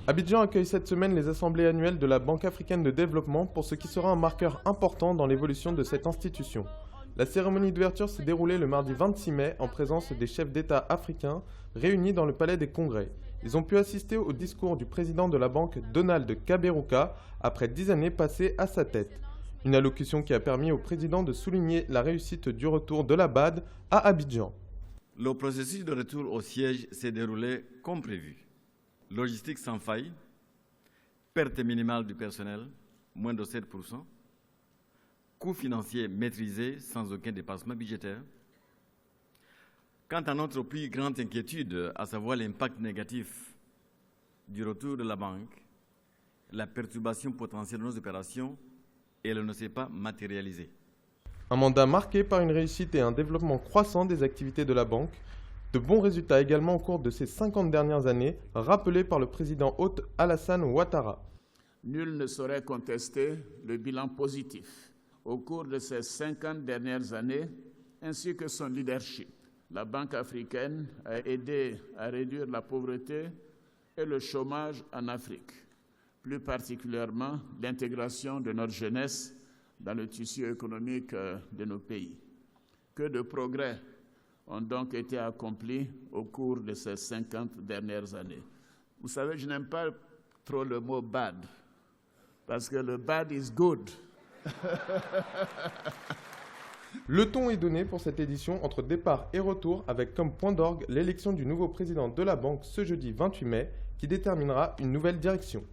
Abidjan accueille cette semaine les assemblées annuelles de la Banque africaine de développement pour ce qui sera un marqueur important dans l'évolution de cette institution. La cérémonie d'ouverture s'est déroulée le mardi 26 mai en présence des chefs d'État africains réunis dans le Palais des Congrès. Ils ont pu assister au discours du président de la banque Donald Kaberuka après 10 années passées à sa tête. Une allocution qui a permis au président de souligner la réussite du retour de la BAD à Abidjan. Le processus de retour au siège s'est déroulé comme prévu. Logistique sans faille, perte minimale du personnel, moins de 7%, coûts financiers maîtrisés sans aucun dépassement budgétaire. Quant à notre plus grande inquiétude, à savoir l'impact négatif du retour de la banque, la perturbation potentielle de nos opérations, elle ne s'est pas matérialisée. Un mandat marqué par une réussite et un développement croissant des activités de la banque, de bons résultats également au cours de ces 50 dernières années, rappelés par le président hôte Alassane Ouattara. Nul ne saurait contester le bilan positif au cours de ces 50 dernières années, ainsi que son leadership. La Banque africaine a aidé à réduire la pauvreté et le chômage en Afrique, plus particulièrement l'intégration de notre jeunesse dans le tissu économique de nos pays. Que de progrès ont donc été accomplis au cours de ces 50 dernières années. Vous savez, je n'aime pas trop le mot « bad », parce que le « bad is good ». Le ton est donné pour cette édition entre départ et retour avec comme point d'orgue l'élection du nouveau président de la banque ce jeudi 28 mai qui déterminera une nouvelle direction.